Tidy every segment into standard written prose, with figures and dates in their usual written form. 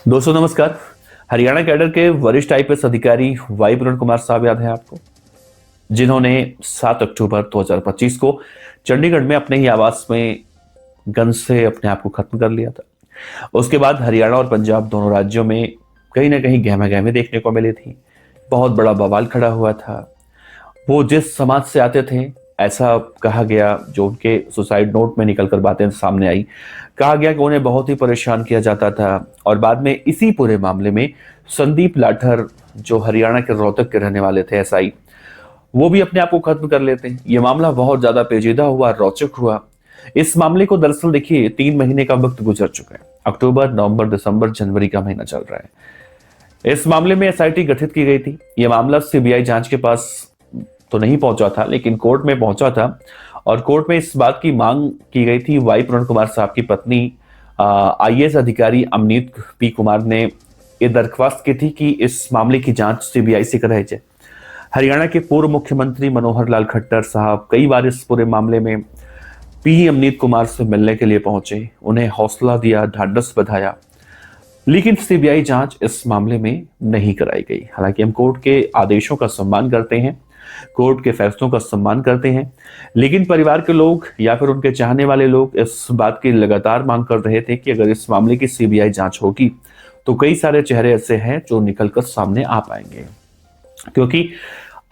दोस्तों नमस्कार। हरियाणा कैडर के वरिष्ठ आईपीएस अधिकारी वाई पूरण कुमार साहब याद है आपको, जिन्होंने 7 अक्टूबर 2025 को चंडीगढ़ में अपने ही आवास में गन से अपने आप को खत्म कर लिया था। उसके बाद हरियाणा और पंजाब दोनों राज्यों में कहीं ना कहीं गहमा गहमी देखने को मिली थी। बहुत बड़ा बवाल खड़ा हुआ था। वो जिस समाज से आते थे, ऐसा कहा गया, जो उनके सुसाइड नोट में निकलकर बातें सामने आई, कहा गया कि उन्हें बहुत ही परेशान किया जाता था। और बाद में इसी पूरे मामले में संदीप लाठर, जो हरियाणा के रोहतक के रहने वाले थे एसआई, वो भी अपने आप को खत्म कर लेते हैं। ये मामला बहुत ज्यादा पेचीदा हुआ, रोचक हुआ। इस मामले को दरअसल देखिए 3 महीने का वक्त गुजर चुका है। अक्टूबर, नवंबर, दिसंबर, जनवरी का महीना चल रहा है। इस मामले में एसआईटी गठित की गई थी। यह मामला सीबीआई जांच के पास तो नहीं पहुंचा था, लेकिन कोर्ट में पहुंचा था। और कोर्ट में इस बात की मांग की गई थी। वाई पूरण कुमार साहब की पत्नी आईएएस अधिकारी अमनीत पी कुमार ने ये दरख्वास्त की थी कि इस मामले की जांच सीबीआई से कराई जाए। हरियाणा के पूर्व मुख्यमंत्री मनोहर लाल खट्टर साहब कई बार इस पूरे मामले में पी अमनीत कुमार से मिलने के लिए पहुंचे, उन्हें हौसला दिया, ढांढस बंधाया, लेकिन सीबीआई जांच इस मामले में नहीं कराई गई। हालांकि हम कोर्ट के आदेशों का सम्मान करते हैं, कोर्ट के फैसलों का सम्मान करते हैं, लेकिन परिवार के लोग या फिर उनके चाहने वाले लोग इस बात की लगातार मांग कर रहे थे कि अगर इस मामले की सीबीआई जांच होगी तो कई सारे चेहरे ऐसे हैं जो निकलकर सामने आ पाएंगे। क्योंकि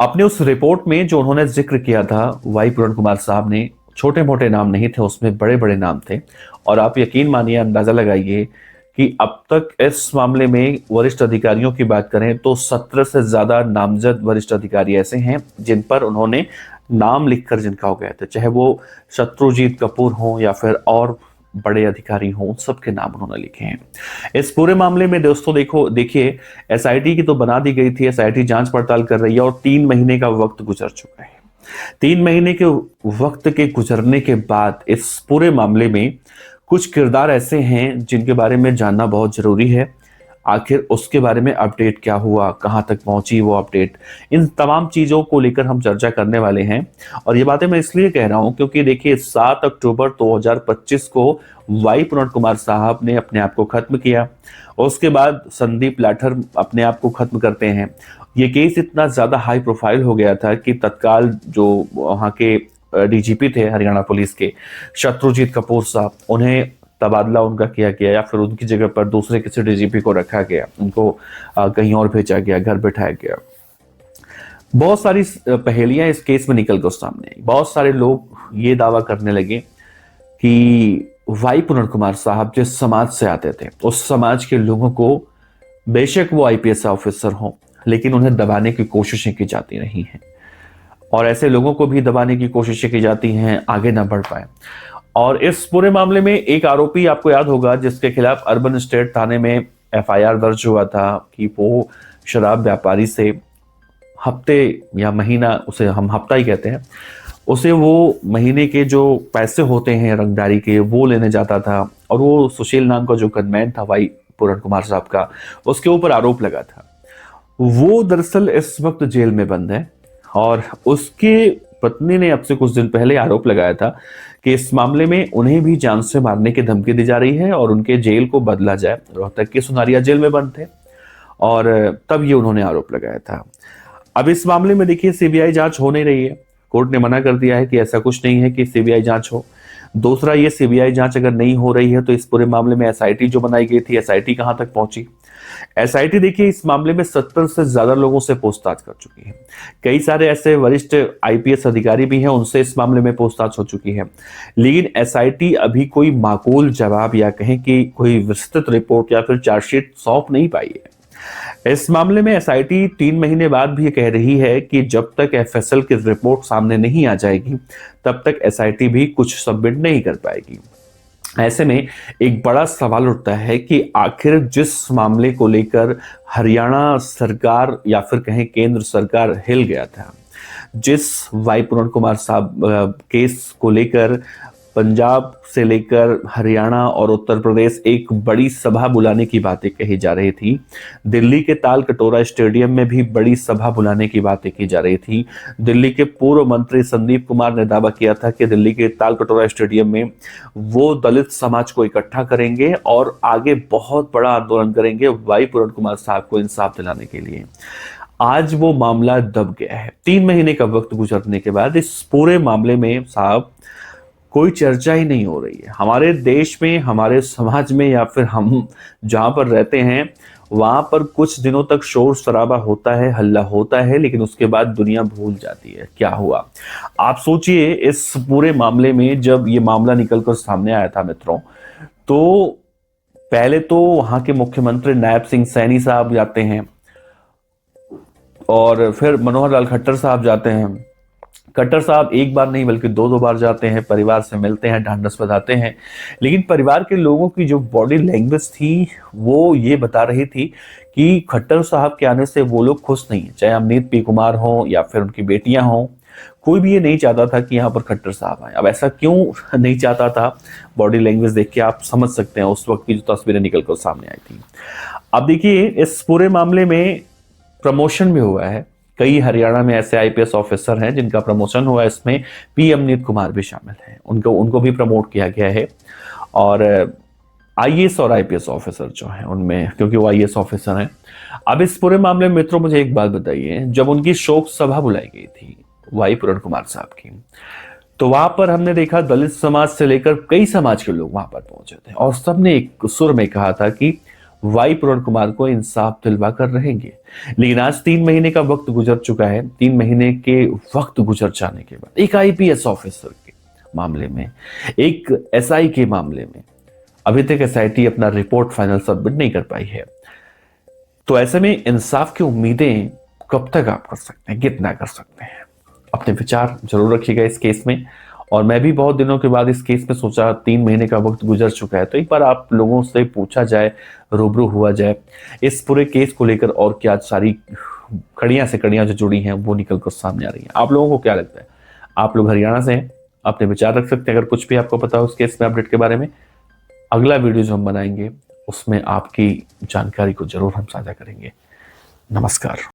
अपने उस रिपोर्ट में जो उन्होंने जिक्र किया था वाई पूरण कुमार साहब ने, छोटे मोटे नाम नहीं थे, उसमें बड़े बड़े नाम थे। और आप यकीन मानिए, अंदाजा लगाइए कि अब तक इस मामले में वरिष्ठ अधिकारियों की बात करें तो 17 से ज्यादा नामजद वरिष्ठ अधिकारी ऐसे हैं जिन पर उन्होंने नाम लिखकर जिनका हो गए थे, चाहे वो शत्रुजीत कपूर हो या फिर और बड़े अधिकारी हों, सबके नाम उन्होंने लिखे हैं। इस पूरे मामले में दोस्तों देखिए, एसआईटी की तो बना दी गई थी, एसआईटी जांच पड़ताल कर रही है और 3 महीने का वक्त गुजर चुका है। 3 महीने के वक्त के गुजरने के बाद इस पूरे मामले में कुछ किरदार ऐसे हैं जिनके बारे में जानना बहुत जरूरी है। आखिर उसके बारे में अपडेट क्या हुआ, कहां तक पहुंची वो अपडेट, इन तमाम चीजों को लेकर हम चर्चा करने वाले हैं। और ये बातें मैं इसलिए कह रहा हूं क्योंकि देखिए 7 अक्टूबर 2025 को वाई पूरण कुमार साहब ने अपने आप को खत्म किया। उसके बाद संदीप लाठर अपने आप को खत्म करते हैं। ये केस इतना ज्यादा हाई प्रोफाइल हो गया था कि तत्काल जो वहां के डीजीपी थे हरियाणा पुलिस के, शत्रुजीत कपूर साहब, उन्हें तबादला उनका किया गया या फिर उनकी जगह पर दूसरे किसी डीजीपी को रखा गया, उनको कहीं और भेजा गया, घर बैठाया गया। बहुत सारी पहेलियां इस केस में निकल कर सामने आई। बहुत सारे लोग ये दावा करने लगे कि वाई पूरण कुमार साहब जिस समाज से आते थे, उस समाज के लोगों को, बेशक वो आईपीएस ऑफिसर हों, लेकिन उन्हें दबाने की कोशिशें की जाती रही हैं। और ऐसे लोगों को भी दबाने की कोशिशें की जाती हैं आगे ना बढ़ पाए। और इस पूरे मामले में एक आरोपी आपको याद होगा जिसके खिलाफ अर्बन स्टेट थाने में एफआईआर दर्ज हुआ था कि वो शराब व्यापारी से हफ्ते या महीना, उसे हम हफ्ता ही कहते हैं, उसे वो महीने के जो पैसे होते हैं रंगदारी के वो लेने जाता था। और वो सुशील नाम का जो गनमैन था वाई पूरण कुमार साहब का, उसके ऊपर आरोप लगा था। वो दरअसल इस वक्त जेल में बंद है और उसकी पत्नी ने अब से कुछ दिन पहले आरोप लगाया था कि इस मामले में उन्हें भी जान से मारने की धमकी दी जा रही है और उनके जेल को बदला जाए। रोहतक के सुनारिया जेल में बंद थे और तब ये उन्होंने आरोप लगाया था। अब इस मामले में देखिए सीबीआई जांच हो नहीं रही है। कोर्ट ने मना कर दिया है कि ऐसा कुछ नहीं है कि सीबीआई जांच हो। दूसरा, ये सीबीआई जांच अगर नहीं हो रही है तो इस पूरे मामले में एसआईटी जो बनाई गई थी, एसआईटी कहां तक पहुंची? एसआईटी देखिए इस मामले में 70 से ज्यादा लोगों से पूछताछ कर चुकी है। कई सारे ऐसे वरिष्ठ आईपीएस अधिकारी भी हैं, उनसे इस मामले में पूछताछ हो चुकी है। लेकिन एसआईटी अभी कोई माकूल जवाब या कहें कि कोई विस्तृत रिपोर्ट या फिर चार्जशीट सौंप नहीं पाई है। इस मामले में एसआईटी 3 महीने बाद भी ये कह रही है कि जब तक एफएसएल की रिपोर्ट सामने नहीं आ जाएगी तब तक एसआईटी भी कुछ सबमिट नहीं कर पाएगी। ऐसे में एक बड़ा सवाल उठता है कि आखिर जिस मामले को लेकर हरियाणा सरकार या फिर कहें केंद्र सरकार हिल गया था, जिस वाई पूरण कुमार साहब केस को लेकर पंजाब से लेकर हरियाणा और उत्तर प्रदेश एक बड़ी सभा बुलाने की बातें कही जा रही थी। दिल्ली के ताल कटोरा स्टेडियम में भी बड़ी सभा बुलाने की बातें की जा रही थी। दिल्ली के पूर्व मंत्री संदीप कुमार ने दावा किया था कि दिल्ली के ताल कटोरा स्टेडियम में वो दलित समाज को इकट्ठा करेंगे और आगे बहुत बड़ा आंदोलन करेंगे वाई पूरण कुमार साहब को इंसाफ दिलाने के लिए। आज वो मामला दब गया है। 3 महीने का वक्त गुजरने के बाद इस पूरे मामले में साहब कोई चर्चा ही नहीं हो रही है। हमारे देश में, हमारे समाज में, या फिर हम जहां पर रहते हैं वहां पर कुछ दिनों तक शोर शराबा होता है, हल्ला होता है, लेकिन उसके बाद दुनिया भूल जाती है क्या हुआ। आप सोचिए, इस पूरे मामले में जब ये मामला निकलकर सामने आया था मित्रों, तो पहले तो वहां के मुख्यमंत्री नायब सिंह सैनी साहब जाते हैं और फिर मनोहर लाल खट्टर साहब जाते हैं। खट्टर साहब एक बार नहीं बल्कि 2 बार जाते हैं, परिवार से मिलते हैं, ढांढस बंधाते हैं, लेकिन परिवार के लोगों की जो बॉडी लैंग्वेज थी वो ये बता रही थी कि खट्टर साहब के आने से वो लोग खुश नहीं है। चाहे अमनीत पी कुमार हो या फिर उनकी बेटियां हों, कोई भी ये नहीं चाहता था कि यहाँ पर खट्टर साहब आए। अब ऐसा क्यों नहीं चाहता था, बॉडी लैंग्वेज देख के आप समझ सकते हैं उस वक्त की जो तस्वीरें निकलकर सामने आई थी। अब देखिए, इस पूरे मामले में प्रमोशन भी हुआ है। कई हरियाणा में ऐसे आईपीएस ऑफिसर हैं जिनका प्रमोशन हुआ है, इसमें पी अमनीत कुमार भी शामिल हैं, उनको भी प्रमोट किया गया है। और आईएएस और आईपीएस ऑफिसर जो हैं उनमें, क्योंकि वो आईएएस ऑफिसर हैं। अब इस पूरे मामले में मित्रों मुझे एक बात बताइए, जब उनकी शोक सभा बुलाई गई थी वाई पूरण कुमार साहब की, तो वहां पर हमने देखा दलित समाज से लेकर कई समाज के लोग वहां पर पहुंचे थे और सबने एक सुर में कहा था कि वाई पूरण कुमार को इंसाफ दिलवा कर रहेंगे। लेकिन आज 3 महीने का वक्त गुजर चुका है। 3 महीने के वक्त गुजर जाने के बाद एक आईपीएस ऑफिसर के मामले में, एक एसआई के मामले में अभी तक एसआईटी अपना रिपोर्ट फाइनल सबमिट नहीं कर पाई है। तो ऐसे में इंसाफ की उम्मीदें कब तक आप कर सकते हैं, कितना कर सकते हैं? अपने विचार जरूर रखिएगा इस केस में। और मैं भी बहुत दिनों के बाद इस केस में सोचा, 3 महीने का वक्त गुजर चुका है, तो एक बार आप लोगों से पूछा जाए, रूबरू हुआ जाए इस पूरे केस को लेकर, और क्या सारी कड़ियां से कड़ियां जो जुड़ी हैं वो निकल कर सामने आ रही हैं। आप लोगों को क्या लगता है? आप लोग हरियाणा से हैं, अपने विचार रख सकते हैं। अगर कुछ भी आपको पता हो उस केस में अपडेट के बारे में, अगला वीडियो जो हम बनाएंगे उसमें आपकी जानकारी को जरूर हम साझा करेंगे। नमस्कार।